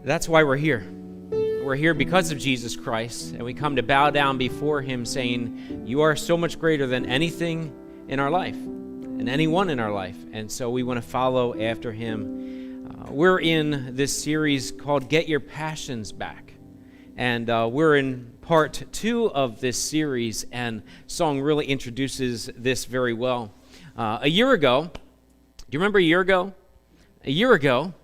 That's why we're here. We're here because of Jesus Christ, and we come to bow down before him saying, you are so much greater than anything in our life and anyone in our life. And so we want to follow after him. We're in this series called Get Your Passions Back. And we're in part 2 of this series, and song really introduces this very well. A year ago, do you remember a year ago? A year ago,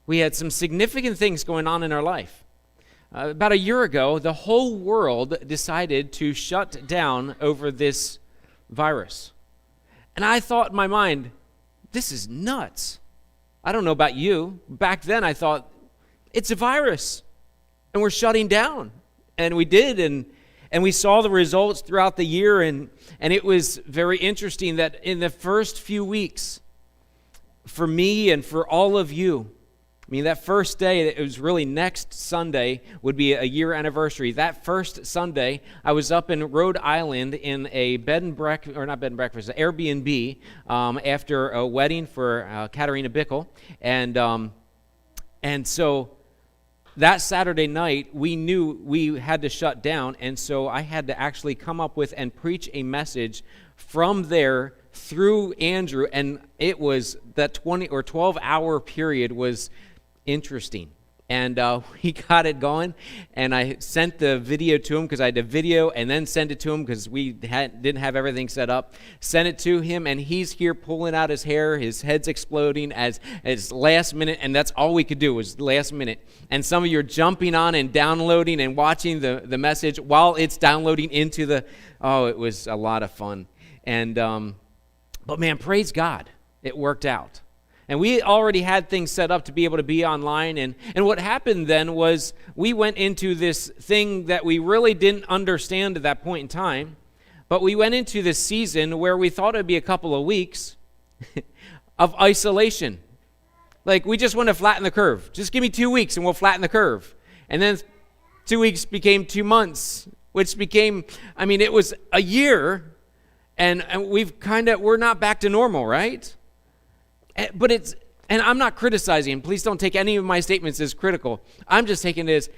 we had some significant things going on in our life. About a year ago, the whole world decided to shut down over this virus. And I thought in my mind, this is nuts. I don't know about you. Back then I thought, it's a virus, and we're shutting down. And we did, and we saw the results throughout the year, and it was very interesting that in the first few weeks, for me and for all of you, I mean, that first day, it was really next Sunday, would be a year anniversary. That first Sunday, I was up in Rhode Island in a bed and breakfast, or not bed and breakfast, an Airbnb, after a wedding for Katarina Bickle. And so that Saturday night, we knew we had to shut down, and so I had to actually come up with and preach a message from there through Andrew, and it was that 20 or 12-hour period was interesting. And we got it going, and I sent the video to him because I had a video, and then sent it to him because we didn't have everything set up. Sent it to him, and he's here pulling out his hair. His head's exploding as last minute, and that's all we could do was last minute. And some of you are jumping on and downloading and watching the message while it's downloading into the, it was a lot of fun. And but man, praise God, it worked out. And we already had things set up to be able to be online. And what happened then was we went into this thing that we really didn't understand at that point in time. But we went into this season where we thought it would be a couple of weeks of isolation. Like, we just want to flatten the curve. Just give me 2 weeks and we'll flatten the curve. And then 2 weeks became 2 months, which became, it was a year. And we're not back to normal, right? But and I'm not criticizing. Please don't take any of my statements as critical. I'm just taking it as,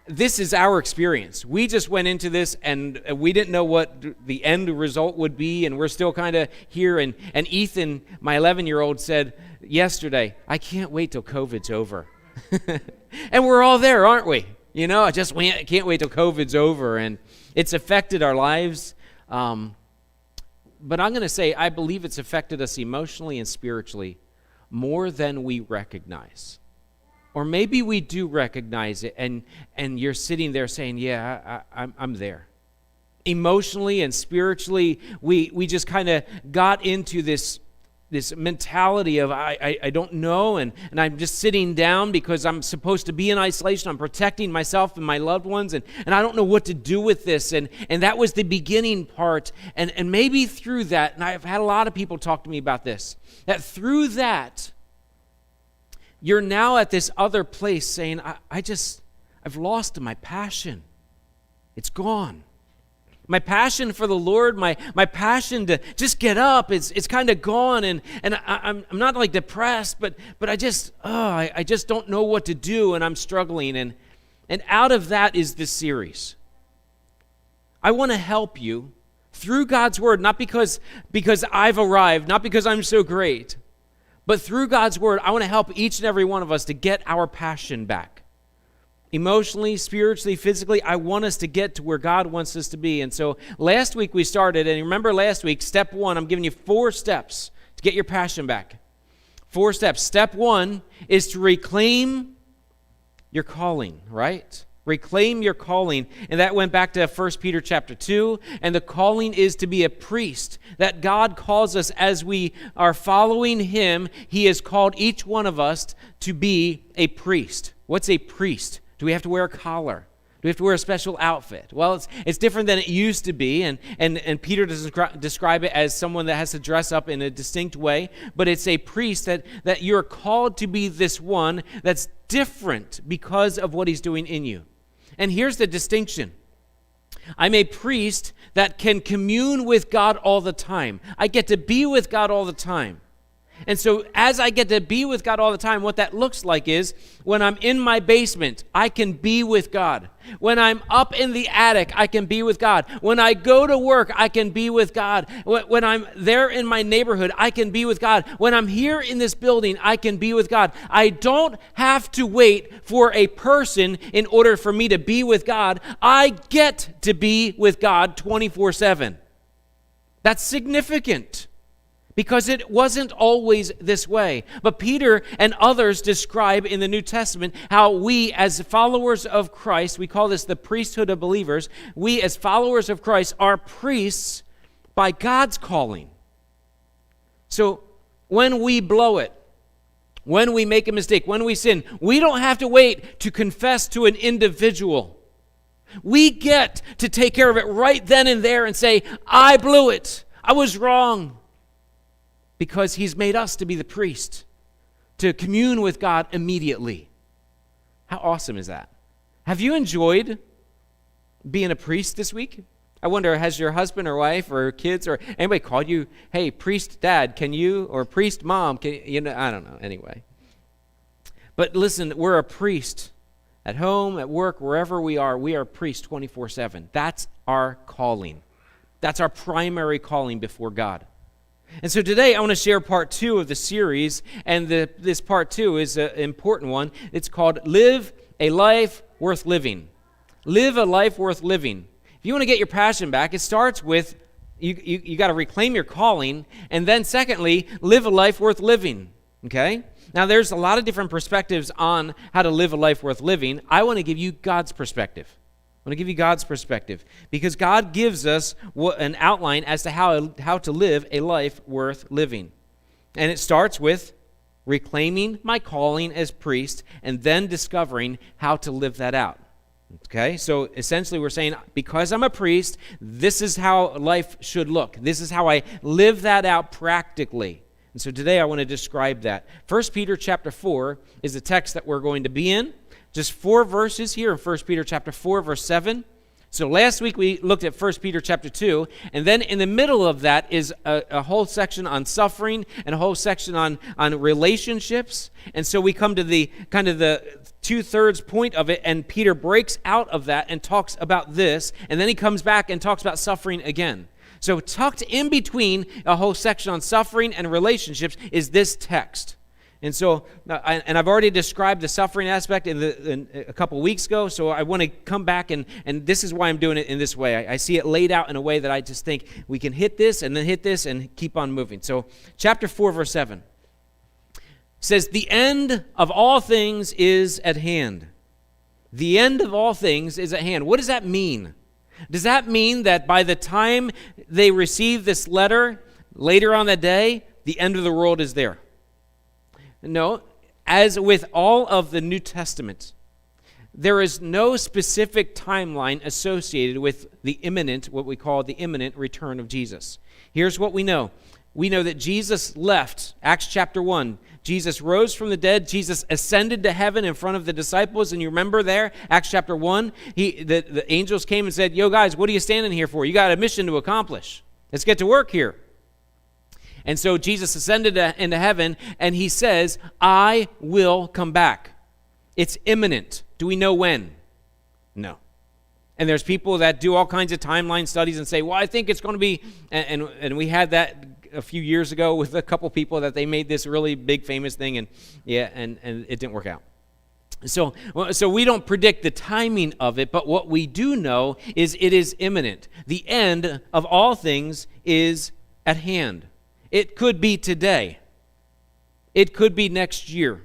this is our experience. We just went into this, and we didn't know what the end result would be, and we're still kind of here. And Ethan, my 11-year-old, said yesterday, I can't wait till COVID's over. And we're all there, aren't we? I just can't wait till COVID's over, and it's affected our lives. But I'm going to say, I believe it's affected us emotionally and spiritually more than we recognize. Or maybe we do recognize it, and you're sitting there saying, yeah, I'm there. Emotionally and spiritually, we just kind of got into this mentality of I don't know, and I'm just sitting down because I'm supposed to be in isolation. I'm protecting myself and my loved ones, and I don't know what to do with this. And that was the beginning part. And maybe through that, and I've had a lot of people talk to me about this, that through that, you're now at this other place saying, I've lost my passion. It's gone. My passion for the Lord, my passion to just get up, it's kind of gone, and I'm not like depressed, but I just don't know what to do, and I'm struggling, and out of that is this series. I want to help you through God's Word, not because I've arrived, not because I'm so great, but through God's Word, I want to help each and every one of us to get our passion back. Emotionally, spiritually, physically, I want us to get to where God wants us to be. And so last week we started, and remember last week, step 1, I'm giving you 4 steps to get your passion back. 4 steps. Step 1 is to reclaim your calling, right? Reclaim your calling. And that went back to 1 Peter chapter 2. And the calling is to be a priest. That God calls us as we are following Him. He has called each one of us to be a priest. What's a priest? Do we have to wear a collar? Do we have to wear a special outfit? Well, it's different than it used to be, and Peter doesn't describe it as someone that has to dress up in a distinct way, but it's a priest that you're called to be this one that's different because of what He's doing in you. And here's the distinction. I'm a priest that can commune with God all the time. I get to be with God all the time. And so as I get to be with God all the time, what that looks like is when I'm in my basement, I can be with God. When I'm up in the attic, I can be with God. When I go to work, I can be with God. When I'm there in my neighborhood, I can be with God. When I'm here in this building, I can be with God. I don't have to wait for a person in order for me to be with God. I get to be with God 24/7. That's significant, because it wasn't always this way. But Peter and others describe in the New Testament how we as followers of Christ, we call this the priesthood of believers, we as followers of Christ are priests by God's calling. So when we blow it, when we make a mistake, when we sin, we don't have to wait to confess to an individual. We get to take care of it right then and there and say, I blew it, I was wrong. Because he's made us to be the priest, to commune with God immediately. How awesome is that? Have you enjoyed being a priest this week? I wonder, has your husband or wife or kids or anybody called you, hey, priest dad, can you, or priest mom, can you know, I don't know, anyway. But listen, we're a priest at home, at work, wherever we are priests 24/7. That's our calling. That's our primary calling before God. And so today I want to share part 2 of the series, and this part 2 is an important one. It's called Live a Life Worth Living. Live a life worth living. If you want to get your passion back, it starts with you got to reclaim your calling, and then secondly, live a life worth living, okay? Now there's a lot of different perspectives on how to live a life worth living. I want to give you God's perspective. I want to give you God's perspective, because God gives us an outline as to how to live a life worth living. And it starts with reclaiming my calling as priest and then discovering how to live that out. Okay, so essentially we're saying, because I'm a priest, this is how life should look. This is how I live that out practically. And so today I want to describe that. 1 Peter chapter 4 is the text that we're going to be in. Just 4 verses here in 1 Peter chapter 4, verse 7. So last week we looked at 1 Peter chapter 2, and then in the middle of that is a whole section on suffering and a whole section on relationships. And so we come to the kind of the 2/3 point of it, and Peter breaks out of that and talks about this, and then he comes back and talks about suffering again. So tucked in between a whole section on suffering and relationships is this text. And so, I've already described the suffering aspect in a couple weeks ago, so I want to come back, and this is why I'm doing it in this way. I see it laid out in a way that I just think we can hit this and then hit this and keep on moving. So chapter 4, verse 7 says, the end of all things is at hand. The end of all things is at hand. What does that mean? Does that mean that by the time they receive this letter later on that day, the end of the world is there? No, as with all of the New Testament, there is no specific timeline associated with the imminent, what we call the imminent return of Jesus. Here's what we know. We know that Jesus left, Acts chapter 1. Jesus rose from the dead. Jesus ascended to heaven in front of the disciples. And you remember there, Acts chapter 1, the angels came and said, yo guys, what are you standing here for? You got a mission to accomplish. Let's get to work here. And so Jesus ascended into heaven, and he says, I will come back. It's imminent. Do we know when? No. And there's people that do all kinds of timeline studies and say, well, I think it's going to be, and we had that a few years ago with a couple people that they made this really big famous thing, and it didn't work out. So we don't predict the timing of it, but what we do know is it is imminent. The end of all things is at hand. It could be today. It could be next year.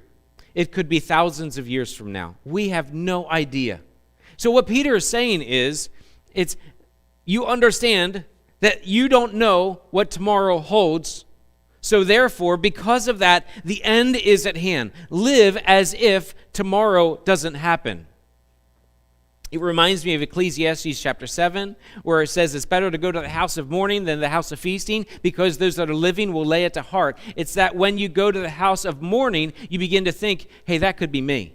It could be thousands of years from now. We have no idea. So what Peter is saying is, you understand that you don't know what tomorrow holds. So therefore, because of that, the end is at hand. Live as if tomorrow doesn't happen. It reminds me of Ecclesiastes chapter 7, where it says it's better to go to the house of mourning than the house of feasting, because those that are living will lay it to heart. It's that when you go to the house of mourning, you begin to think, hey, that could be me.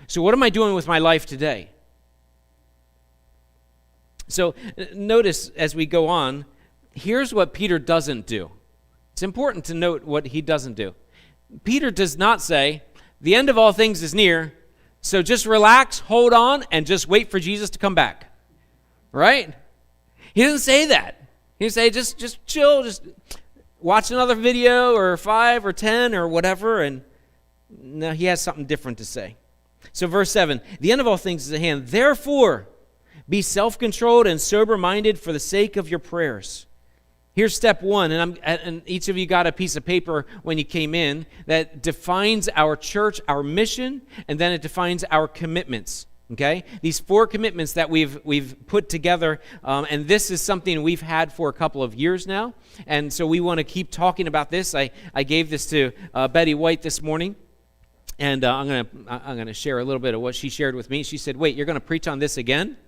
So what am I doing with my life today? So notice as we go on, here's what Peter doesn't do. It's important to note what he doesn't do. Peter does not say, the end of all things is near, so just relax, hold on, and just wait for Jesus to come back. Right? He doesn't say that. He doesn't say, just chill, just watch another video or 5 or 10 or whatever. And no, he has something different to say. So verse 7, the end of all things is at hand. Therefore, be self-controlled and sober-minded for the sake of your prayers. Here's step 1, and each of you got a piece of paper when you came in that defines our church, our mission, and then it defines our commitments. Okay, these 4 commitments that we've put together, and this is something we've had for a couple of years now, and so we want to keep talking about this. I gave this to Betty White this morning, and I'm gonna share a little bit of what she shared with me. She said, "Wait, you're going to preach on this again?"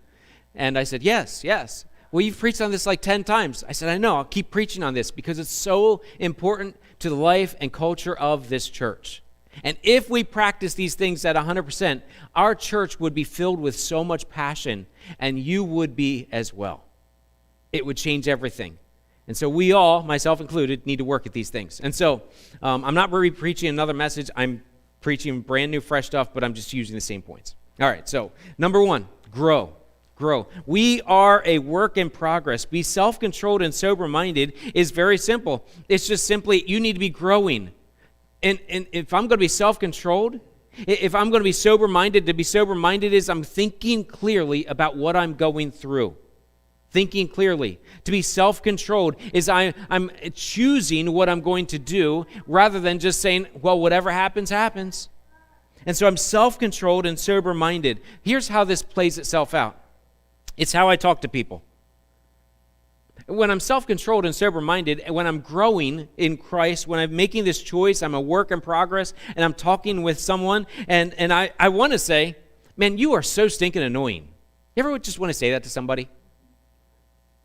And I said, "Yes." Well, you've preached on this like 10 times. I said, "I know. I'll keep preaching on this because it's so important to the life and culture of this church." And if we practice these things at 100%, our church would be filled with so much passion, and you would be as well. It would change everything. And so we all, myself included, need to work at these things. And so I'm not really preaching another message. I'm preaching brand new, fresh stuff, but I'm just using the same points. All right, so number 1, grow. We are a work in progress. Be self-controlled and sober-minded is very simple. It's just simply you need to be growing. And if I'm going to be self-controlled, if I'm going to be sober-minded, to be sober-minded is I'm thinking clearly about what I'm going through. Thinking clearly. To be self-controlled is I'm choosing what I'm going to do rather than just saying, well, whatever happens, happens. And so I'm self-controlled and sober-minded. Here's how this plays itself out. It's how I talk to people. When I'm self-controlled and sober-minded, and when I'm growing in Christ, when I'm making this choice, I'm a work in progress, and I'm talking with someone, and I want to say, man, you are so stinking annoying. You ever just want to say that to somebody?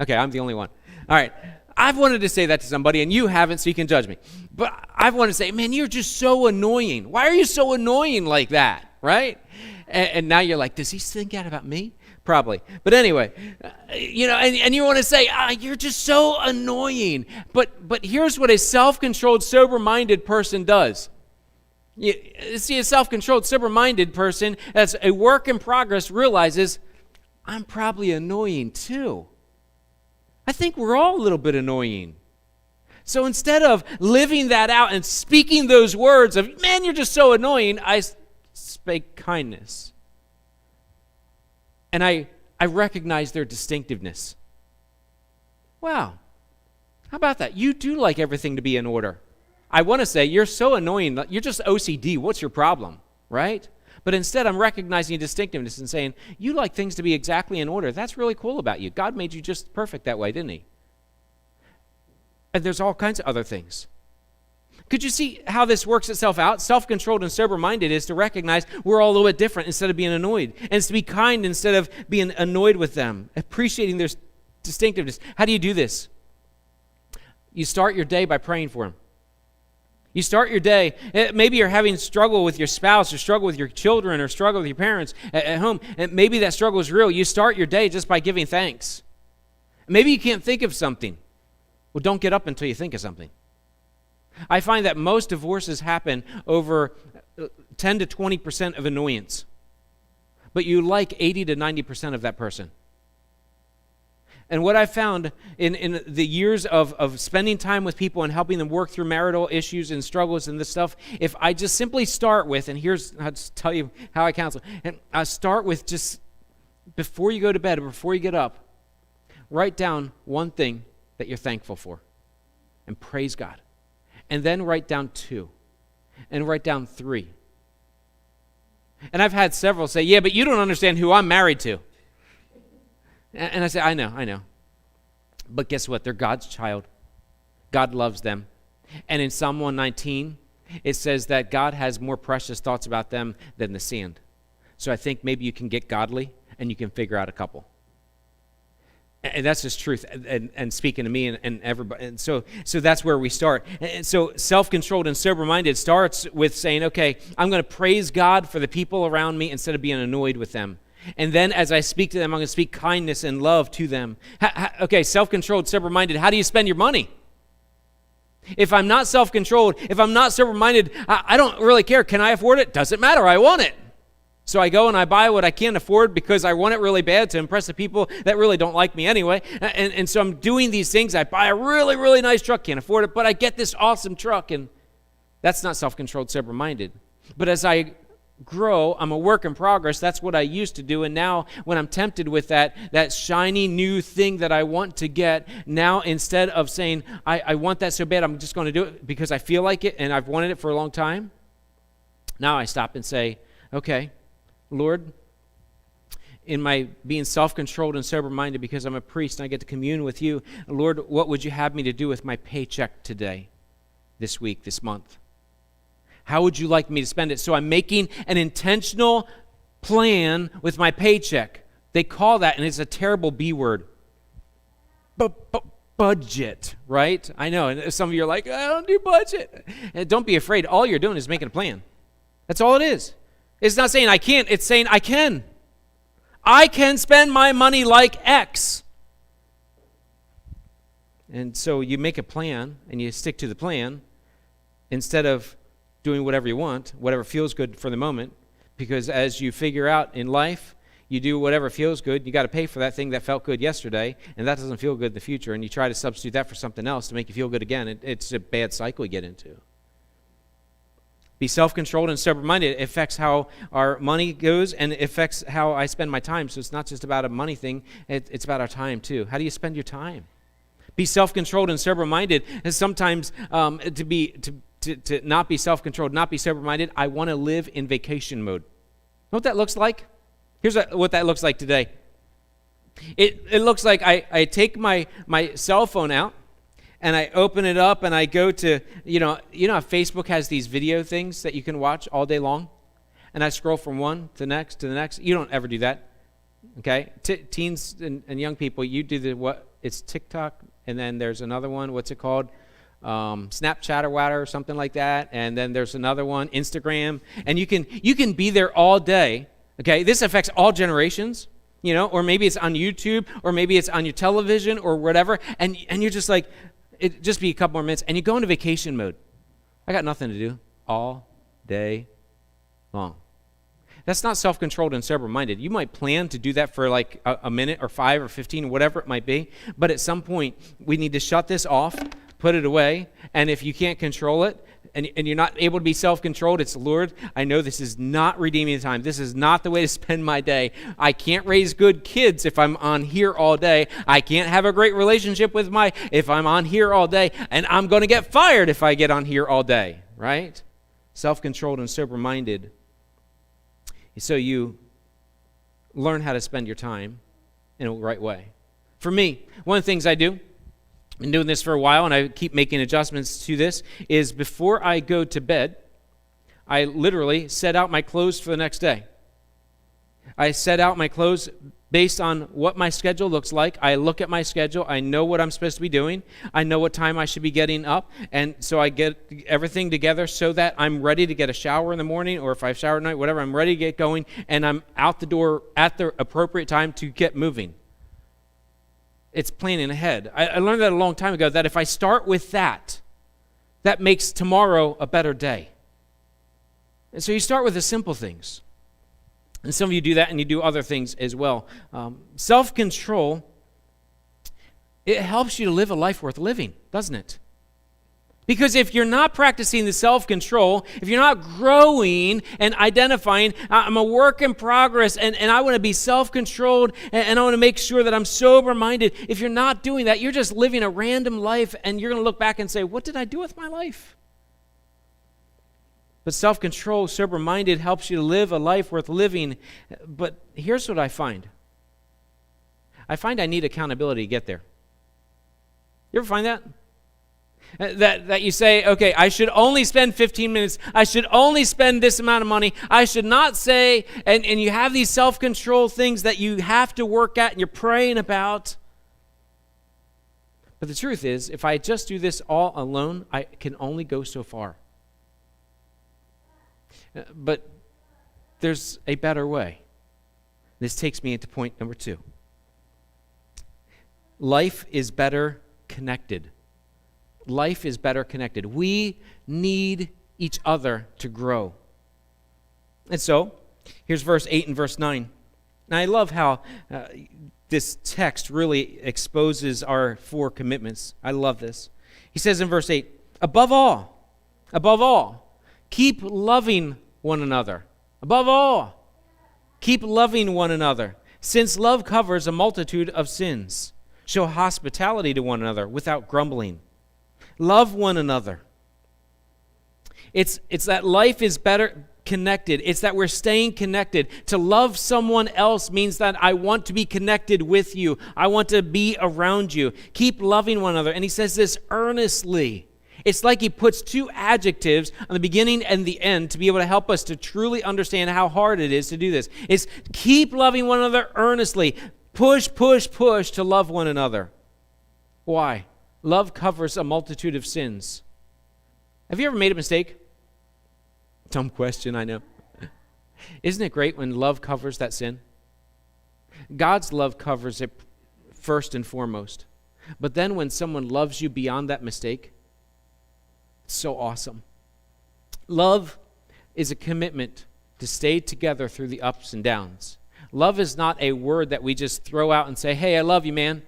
Okay, I'm the only one. All right. I've wanted to say that to somebody, and you haven't, so you can judge me. But I've wanted to say, man, you're just so annoying. Why are you so annoying like that, right? And now you're like, does he think that about me? Probably. But anyway, and you want to say, you're just so annoying. But here's what a self-controlled, sober-minded person does. You see, a self-controlled, sober-minded person that's a work in progress realizes, I'm probably annoying too. I think we're all a little bit annoying. So instead of living that out and speaking those words of, man, you're just so annoying, I speak kindness. And I recognize their distinctiveness. Wow. How about that? You do like everything to be in order. I want to say, you're so annoying. You're just OCD. What's your problem? Right? But instead, I'm recognizing distinctiveness and saying, you like things to be exactly in order. That's really cool about you. God made you just perfect that way, didn't he? And there's all kinds of other things. Could you see how this works itself out? Self-controlled and sober-minded is to recognize we're all a little bit different instead of being annoyed. And it's to be kind instead of being annoyed with them, appreciating their distinctiveness. How do you do this? You start your day by praying for them. You start your day, maybe you're having struggle with your spouse or struggle with your children or struggle with your parents at home, and maybe that struggle is real. You start your day just by giving thanks. Maybe you can't think of something. Well, don't get up until you think of something. I find that most divorces happen over 10 to 20% of annoyance, but you like 80 to 90% of that person. And what I found in the years of spending time with people and helping them work through marital issues and struggles and this stuff, if I just simply start with, and I'll just tell you how I counsel, and I start with just before you go to bed or before you get up, write down one thing that you're thankful for and praise God. And then write down 2 and write down 3. And I've had several say, yeah, but you don't understand who I'm married to. And I say, I know. But guess what? They're God's child. God loves them. And in Psalm 119, it says that God has more precious thoughts about them than the sand. So I think maybe you can get godly and you can figure out a couple. And that's just truth, and speaking to me and everybody. And so that's where we start. And so self-controlled and sober-minded starts with saying, okay, I'm going to praise God for the people around me instead of being annoyed with them. And then as I speak to them, I'm going to speak kindness and love to them. Okay, self-controlled, sober-minded, how do you spend your money? If I'm not self-controlled, if I'm not sober-minded, I don't really care. Can I afford it? Doesn't matter. I want it. So I go and I buy what I can't afford because I want it really bad to impress the people that really don't like me anyway. And so I'm doing these things. I buy a really, really nice truck. Can't afford it, but I get this awesome truck. And that's not self-controlled, sober-minded. But as I grow, I'm a work in progress. That's what I used to do. And now when I'm tempted with that shiny new thing that I want to get, now instead of saying, I want that so bad, I'm just going to do it because I feel like it and I've wanted it for a long time. Now I stop and say, okay, Lord, in my being self-controlled and sober-minded because I'm a priest and I get to commune with you, Lord, what would you have me to do with my paycheck today, this week, this month? How would you like me to spend it? So I'm making an intentional plan with my paycheck. They call that, and it's a terrible B word, budget, right? I know, and some of you are like, I don't do budget. And don't be afraid. All you're doing is making a plan. That's all it is. It's not saying I can't. It's saying I can. I can spend my money like X. And so you make a plan, and you stick to the plan instead of doing whatever you want, whatever feels good for the moment, because as you figure out in life, you do whatever feels good. You got to pay for that thing that felt good yesterday, and that doesn't feel good in the future, and you try to substitute that for something else to make you feel good again. It's a bad cycle you get into. Be self-controlled and sober-minded. It affects how our money goes, and it affects how I spend my time. So it's not just about a money thing. It's about our time, too. How do you spend your time? Be self-controlled and sober-minded. And sometimes to not be self-controlled, not be sober-minded, I want to live in vacation mode. Know what that looks like? Here's what that looks like today. It looks like I take my cell phone out, and I open it up, and I go to, you know how Facebook has these video things that you can watch all day long? And I scroll from one to the next to the next. You don't ever do that, okay? Teens and young people, you do it's TikTok, and then there's another one. What's it called? Snapchat or something like that, and then there's another one, Instagram, and you can be there all day. Okay, this affects all generations, or maybe it's on YouTube, or maybe it's on your television or whatever, and you're just like, it just be a couple more minutes, and you go into vacation mode. I got nothing to do all day long. That's not self-controlled and sober-minded. You might plan to do that for like a minute or 5 or 15, whatever it might be, but at some point we need to shut this off, put it away, and if you can't control it, and you're not able to be self-controlled, it's, Lord, I know this is not redeeming the time. This is not the way to spend my day. I can't raise good kids if I'm on here all day. I can't have a great relationship if I'm on here all day, and I'm going to get fired if I get on here all day, right? Self-controlled and sober-minded. So you learn how to spend your time in a right way. For me, one of the things I do, I've been doing this for a while, and I keep making adjustments to this, is before I go to bed, I literally set out my clothes for the next day. I set out my clothes based on what my schedule looks like. I look at my schedule. I know what I'm supposed to be doing. I know what time I should be getting up, and so I get everything together so that I'm ready to get a shower in the morning, or if I shower at night, whatever, I'm ready to get going, and I'm out the door at the appropriate time to get moving. It's planning ahead. I learned that a long time ago, that if I start with that makes tomorrow a better day. And so you start with the simple things. And some of you do that, and you do other things as well. Self-control, it helps you to live a life worth living, doesn't it? Because if you're not practicing the self-control, if you're not growing and identifying, I'm a work in progress, and I want to be self-controlled, and I want to make sure that I'm sober-minded. If you're not doing that, you're just living a random life, and you're going to look back and say, what did I do with my life? But self-control, sober-minded, helps you to live a life worth living. But here's what I find. I need accountability to get there. You ever find that? That you say, okay, I should only spend 15 minutes. I should only spend this amount of money. I should not say, and you have these self-control things that you have to work at and you're praying about. But the truth is, if I just do this all alone, I can only go so far. But there's a better way. This takes me into point number 2. Life is better connected. life is better connected. We need each other to grow. And so, here's verse 8 and verse 9. And I love how this text really exposes our 4 commitments. I love this. He says in verse 8, above all, keep loving one another. Above all, keep loving one another, since love covers a multitude of sins. Show hospitality to one another without grumbling. Love one another. It's that life is better connected. It's that we're staying connected. To love someone else means that I want to be connected with you. I want to be around you. Keep loving one another. And he says this earnestly. It's like he puts 2 adjectives on the beginning and the end to be able to help us to truly understand how hard it is to do this. It's keep loving one another earnestly. Push to love one another. Why? Love covers a multitude of sins. Have you ever made a mistake? Dumb question, I know. Isn't it great when love covers that sin? God's love covers it first and foremost. But then when someone loves you beyond that mistake, it's so awesome. Love is a commitment to stay together through the ups and downs. Love is not a word that we just throw out and say, hey, I love you, man.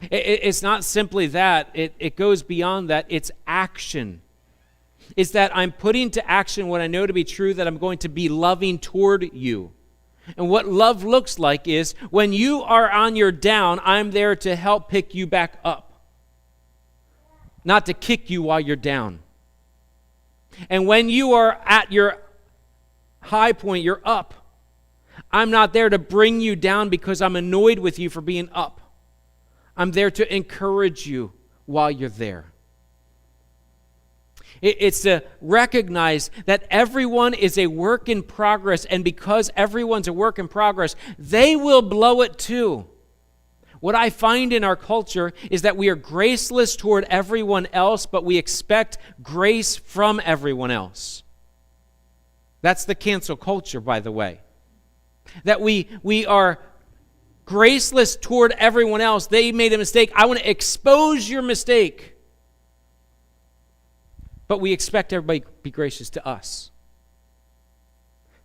It's not simply that. It goes beyond that. It's action. It's that I'm putting to action what I know to be true, that I'm going to be loving toward you. And what love looks like is when you are on your down, I'm there to help pick you back up, not to kick you while you're down. And when you are at your high point, you're up, I'm not there to bring you down because I'm annoyed with you for being up. I'm there to encourage you while you're there. It's to recognize that everyone is a work in progress, and because everyone's a work in progress, they will blow it too. What I find in our culture is that we are graceless toward everyone else, but we expect grace from everyone else. That's the cancel culture, by the way. That we are graceless toward everyone else. They made a mistake. I want to expose your mistake. But we expect everybody to be gracious to us.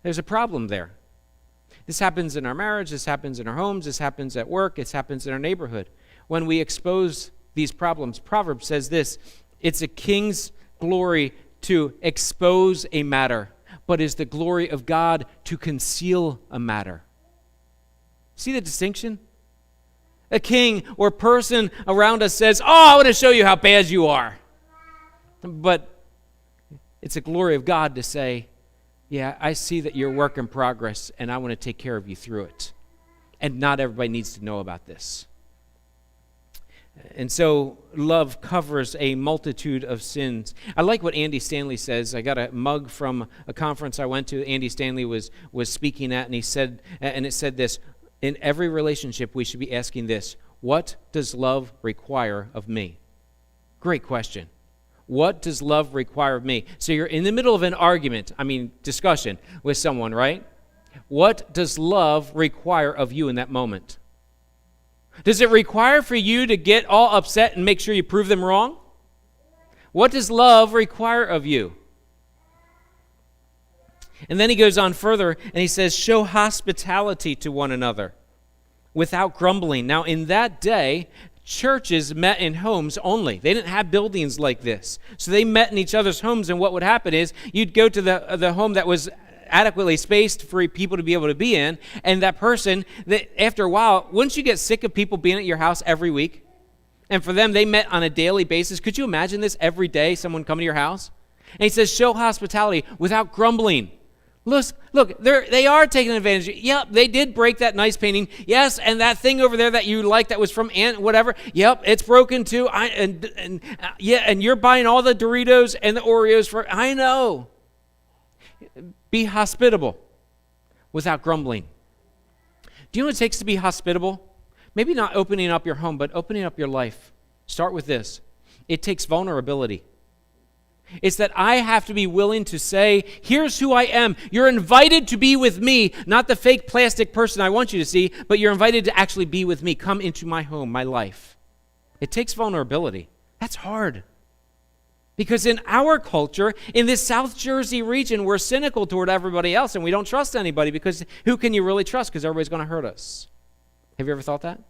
There's a problem there. This happens in our marriage, this happens in our homes, this happens at work, this happens in our neighborhood. When we expose these problems, Proverbs says this, it's a king's glory to expose a matter, but is the glory of God to conceal a matter. See the distinction? A king or person around us says, I want to show you how bad you are. But it's a glory of God to say, yeah, I see that you're a work in progress, and I want to take care of you through it. And not everybody needs to know about this. And so love covers a multitude of sins. I like what Andy Stanley says. I got a mug from a conference I went to. Andy Stanley was speaking at, and he said, and it said this, in every relationship we should be asking this, what does love require of me? Great question. What does love require of me? So you're in the middle of an argument, discussion with someone, right? What does love require of you in that moment? Does it require for you to get all upset and make sure you prove them wrong? What does love require of you? And then he goes on further and he says, show hospitality to one another without grumbling. Now, in that day, churches met in homes only. They didn't have buildings like this. So they met in each other's homes, and what would happen is you'd go to the home that was adequately spaced for people to be able to be in, and that person, after a while, wouldn't you get sick of people being at your house every week? And for them, they met on a daily basis. Could you imagine this every day, someone coming to your house? And he says, show hospitality without grumbling. Look, they are taking advantage. Yep, they did break that nice painting. Yes, and that thing over there that you like that was from Aunt whatever. Yep, it's broken too. And you're buying all the Doritos and the Oreos for. I know. Be hospitable without grumbling. Do you know what it takes to be hospitable? Maybe not opening up your home, but opening up your life. Start with this. It takes vulnerability. It's that I have to be willing to say, here's who I am. You're invited to be with me, not the fake plastic person I want you to see, but you're invited to actually be with me. Come into my home, my life. It takes vulnerability. That's hard. Because in our culture, in this South Jersey region, we're cynical toward everybody else, and we don't trust anybody, because who can you really trust? Because everybody's going to hurt us. Have you ever thought that?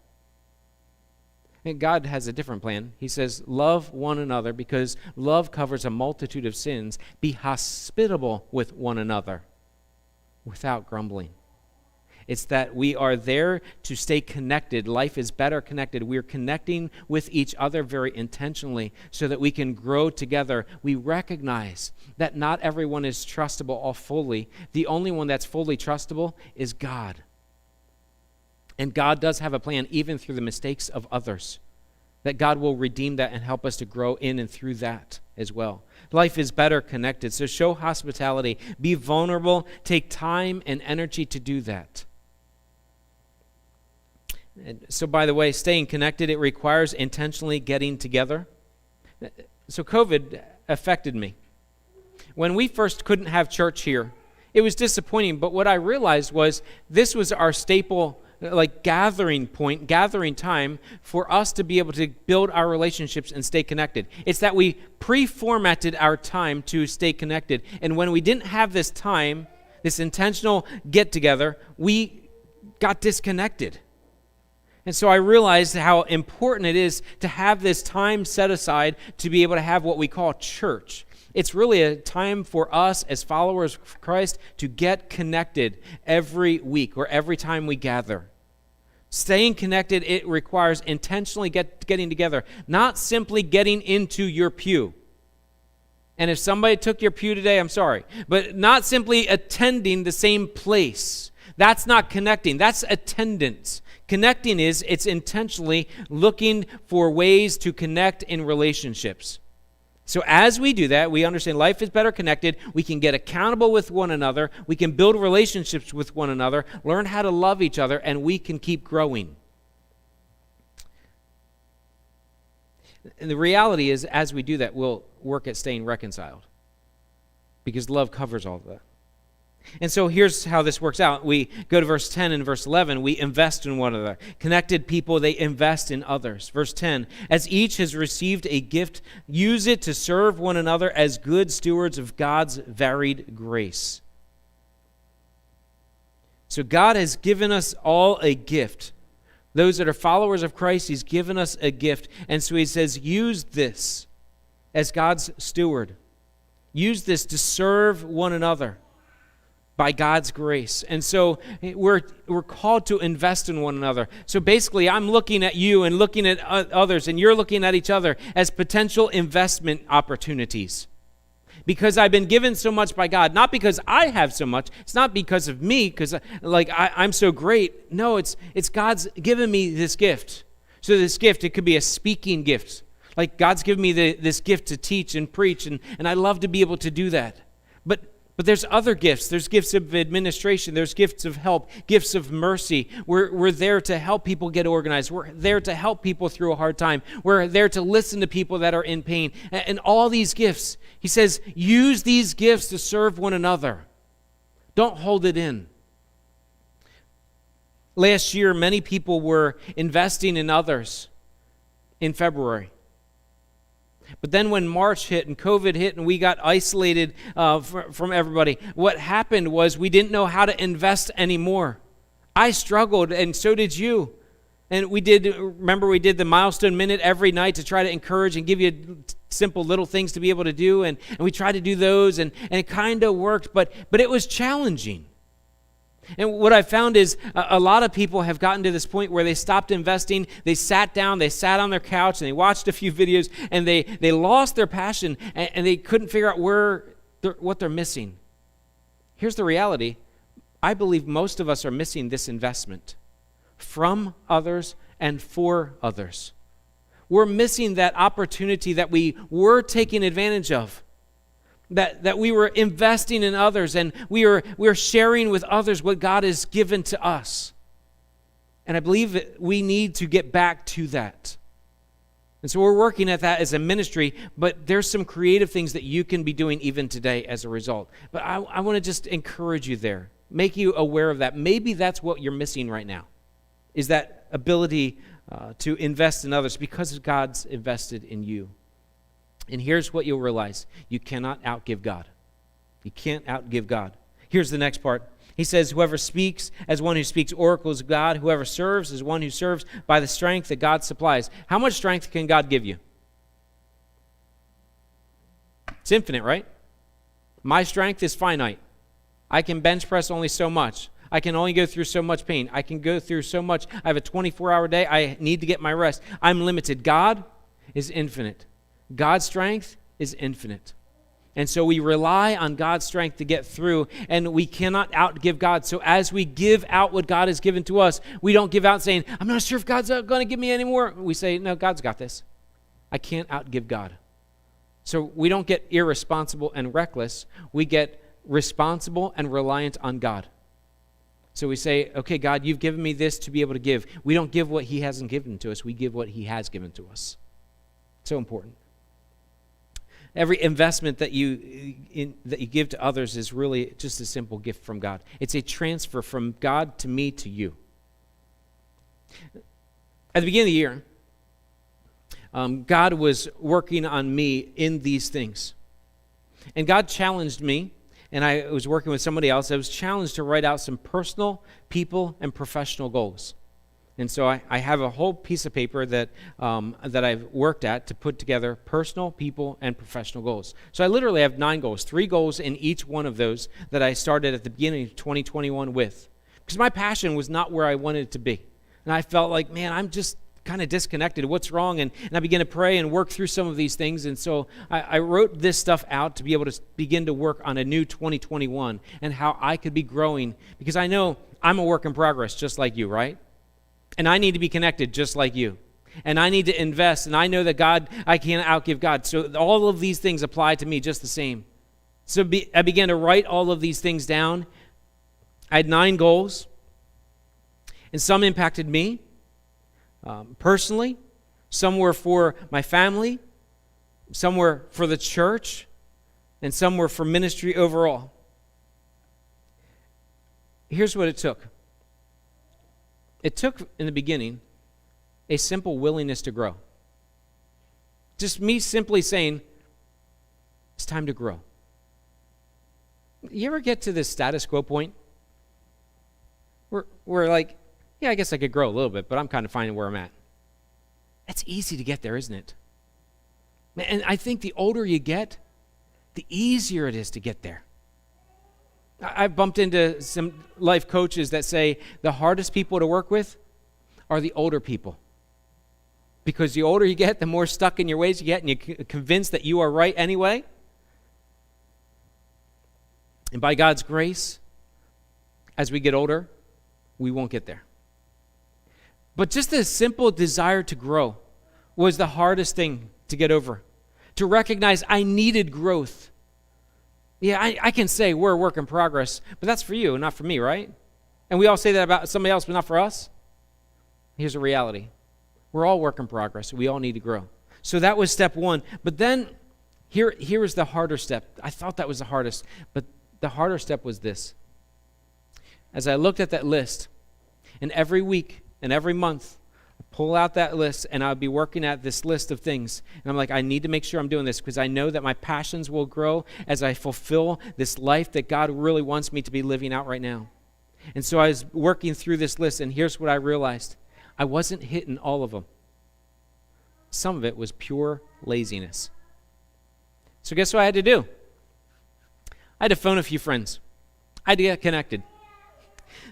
And God has a different plan. He says, love one another, because love covers a multitude of sins. Be hospitable with one another without grumbling. It's that we are there to stay connected. Life is better connected. We're connecting with each other very intentionally so that we can grow together. We recognize that not everyone is trustable all fully. The only one that's fully trustable is God. And God does have a plan even through the mistakes of others, that God will redeem that and help us to grow in and through that as well. Life is better connected. So show hospitality. Be vulnerable. Take time and energy to do that. And so, by the way, staying connected, it requires intentionally getting together. So COVID affected me. When we first couldn't have church here, it was disappointing, but what I realized was this was our staple, like gathering point, gathering time for us to be able to build our relationships and stay connected. It's that we pre-formatted our time to stay connected. And when we didn't have this time, this intentional get-together, we got disconnected. And so I realized how important it is to have this time set aside to be able to have what we call church. It's really a time for us as followers of Christ to get connected every week or every time we gather. Staying connected, it requires intentionally getting together, not simply getting into your pew. And if somebody took your pew today, I'm sorry, but not simply attending the same place. That's not connecting. That's attendance. Connecting is, it's intentionally looking for ways to connect in relationships. So as we do that, we understand life is better connected. We can get accountable with one another. We can build relationships with one another, learn how to love each other, and we can keep growing. And the reality is, as we do that, we'll work at staying reconciled, because love covers all of that. And so here's how this works out. We go to verse 10 and verse 11. We invest in one another. Connected people, they invest in others. Verse 10, as each has received a gift, use it to serve one another as good stewards of God's varied grace. So God has given us all a gift. Those that are followers of Christ, He's given us a gift. And so He says, use this as God's steward. Use this to serve one another by God's grace. And so we're called to invest in one another. So basically, I'm looking at you and looking at others, and you're looking at each other as potential investment opportunities. Because I've been given so much by God, not because I have so much. It's not because of me, because I'm so great. No, it's God's given me this gift. So this gift, it could be a speaking gift. Like God's given me this gift to teach and preach, and I love to be able to do that. But there's other gifts. There's gifts of administration. There's gifts of help, gifts of mercy. We're there to help people get organized. We're there to help people through a hard time. We're there to listen to people that are in pain. And all these gifts, He says, use these gifts to serve one another. Don't hold it in. Last year, many people were investing in others in February. But then when March hit and COVID hit and we got isolated from everybody, what happened was we didn't know how to invest anymore. I struggled, and so did you. And we did the milestone minute every night to try to encourage and give you simple little things to be able to do. And we tried to do those, and it kind of worked, but it was challenging. And what I found is a lot of people have gotten to this point where they stopped investing. They sat down, they sat on their couch, and they watched a few videos, and they lost their passion, and they couldn't figure out what they're missing. Here's the reality. I believe most of us are missing this investment from others and for others. We're missing that opportunity that we were taking advantage of. That we were investing in others, and we are sharing with others what God has given to us. And I believe that we need to get back to that. And so we're working at that as a ministry, but there's some creative things that you can be doing even today as a result. But I want to just encourage you there, make you aware of that. Maybe that's what you're missing right now, is that ability to invest in others because God's invested in you. And here's what you'll realize. You cannot outgive God. You can't outgive God. Here's the next part. He says, whoever speaks as one who speaks oracles of God, whoever serves as one who serves by the strength that God supplies. How much strength can God give you? It's infinite, right? My strength is finite. I can bench press only so much. I can only go through so much pain. I can go through so much. I have a 24-hour day. I need to get my rest. I'm limited. God is infinite. God's strength is infinite. And so we rely on God's strength to get through, and we cannot outgive God. So as we give out what God has given to us, we don't give out saying, I'm not sure if God's going to give me any more. We say, no, God's got this. I can't outgive God. So we don't get irresponsible and reckless. We get responsible and reliant on God. So we say, okay, God, you've given me this to be able to give. We don't give what he hasn't given to us. We give what he has given to us. So important. Every investment that you give to others is really just a simple gift from God. It's a transfer from God to me to you. At the beginning of the year, God was working on me in these things. And God challenged me, and I was working with somebody else. I was challenged to write out some personal, people, and professional goals. And so I have a whole piece of paper that I've worked at to put together personal, people, and professional goals. So I literally have 9 goals, 3 goals in each one of those that I started at the beginning of 2021 with. Because my passion was not where I wanted it to be. And I felt like, man, I'm just kind of disconnected. What's wrong? And I began to pray and work through some of these things. And so I wrote this stuff out to be able to begin to work on a new 2021 and how I could be growing. Because I know I'm a work in progress just like you, right? And I need to be connected just like you. And I need to invest. And I know that God, I can't outgive God. So all of these things apply to me just the same. So I began to write all of these things down. I had 9 goals. And some impacted me personally. Some were for my family. Some were for the church. And some were for ministry overall. Here's what it took. It took, in the beginning, a simple willingness to grow. Just me simply saying, it's time to grow. You ever get to this status quo point? We're like, yeah, I guess I could grow a little bit, but I'm kind of finding where I'm at. It's easy to get there, isn't it? And I think the older you get, the easier it is to get there. I've bumped into some life coaches that say the hardest people to work with are the older people. Because the older you get, the more stuck in your ways you get, and you're convinced that you are right anyway. And by God's grace, as we get older, we won't get there. But just the simple desire to grow was the hardest thing to get over. To recognize I needed growth. Yeah, I can say we're a work in progress, but that's for you, not for me, right? And we all say that about somebody else, but not for us. Here's the reality. We're all work in progress. We all need to grow. So that was step 1. But then, here is the harder step. I thought that was the hardest, but the harder step was this. As I looked at that list, and every week and every month, pull out that list, and I'll be working at this list of things. And I'm like, I need to make sure I'm doing this because I know that my passions will grow as I fulfill this life that God really wants me to be living out right now. And so I was working through this list, and here's what I realized. I wasn't hitting all of them. Some of it was pure laziness. So guess what I had to do? I had to phone a few friends. I had to get connected.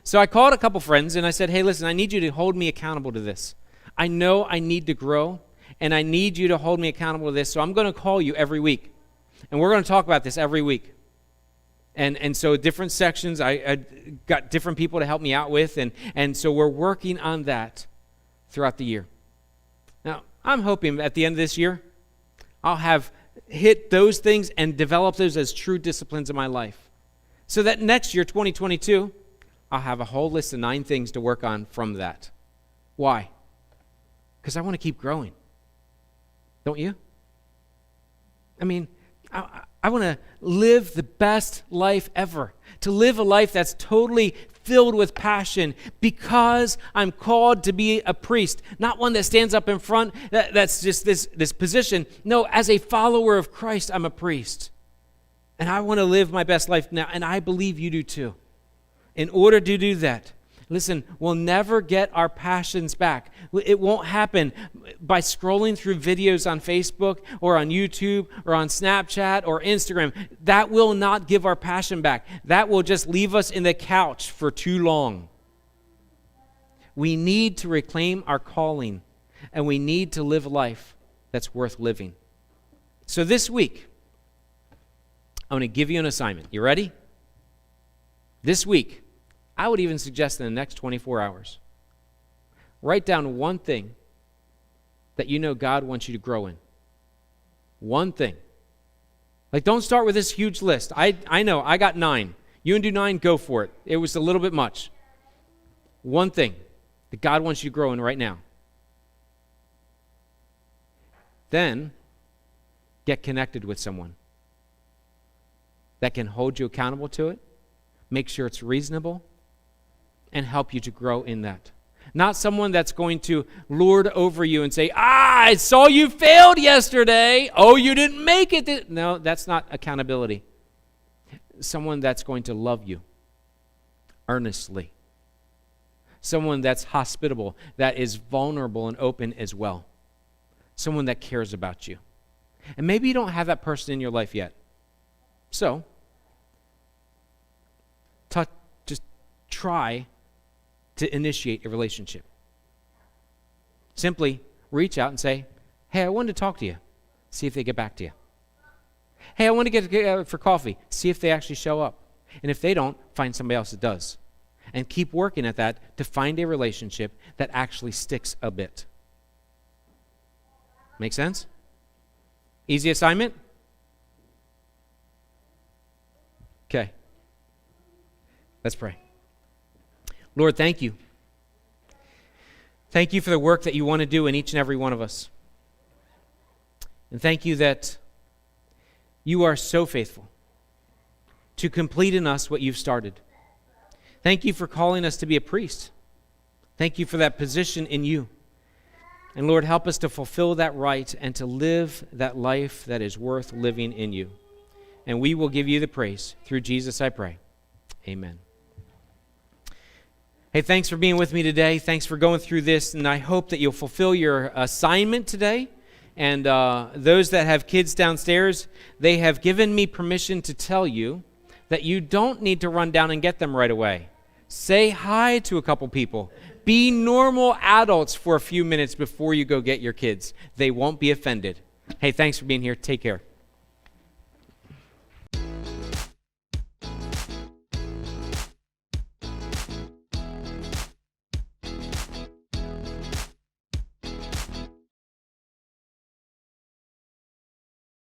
So I called a couple friends, and I said, hey, listen, I need you to hold me accountable to this. I know I need to grow, and I need you to hold me accountable to this, so I'm going to call you every week. And we're going to talk about this every week. And so different sections, I got different people to help me out with, and so we're working on that throughout the year. Now, I'm hoping at the end of this year, I'll have hit those things and develop those as true disciplines in my life. So that next year, 2022, I'll have a whole list of 9 things to work on from that. Why? Because I want to keep growing. Don't you? I mean, I want to live the best life ever. To live a life that's totally filled with passion because I'm called to be a priest, not one that stands up in front, that's just this position. No, as a follower of Christ, I'm a priest. And I want to live my best life now, and I believe you do too. In order to do that, listen, we'll never get our passions back. It won't happen by scrolling through videos on Facebook or on YouTube or on Snapchat or Instagram. That will not give our passion back. That will just leave us in the couch for too long. We need to reclaim our calling, and we need to live a life that's worth living. So this week, I'm going to give you an assignment. You ready? This week, I would even suggest in the next 24 hours, write down one thing that you know God wants you to grow in. One thing. Like, don't start with this huge list. I know, I got 9. You can do 9, go for it. It was a little bit much. One thing that God wants you to grow in right now. Then, get connected with someone that can hold you accountable to it, make sure it's reasonable, and help you to grow in that. Not someone that's going to lord over you and say, I saw you failed yesterday. Oh, you didn't make it. No, that's not accountability. Someone that's going to love you earnestly. Someone that's hospitable, that is vulnerable and open as well. Someone that cares about you. And maybe you don't have that person in your life yet. So, just try to initiate a relationship. Simply reach out and say, hey, I wanted to talk to you. See if they get back to you. Hey, I want to get together for coffee. See if they actually show up. And if they don't, find somebody else that does. And keep working at that to find a relationship that actually sticks a bit. Make sense? Easy assignment? Okay. Let's pray. Lord, thank you. Thank you for the work that you want to do in each and every one of us. And thank you that you are so faithful to complete in us what you've started. Thank you for calling us to be a priest. Thank you for that position in you. And Lord, help us to fulfill that right and to live that life that is worth living in you. And we will give you the praise. Through Jesus, I pray. Amen. Hey, thanks for being with me today. Thanks for going through this, and I hope that you'll fulfill your assignment today. And those that have kids downstairs, they have given me permission to tell you that you don't need to run down and get them right away. Say hi to a couple people. Be normal adults for a few minutes before you go get your kids. They won't be offended. Hey, thanks for being here. Take care.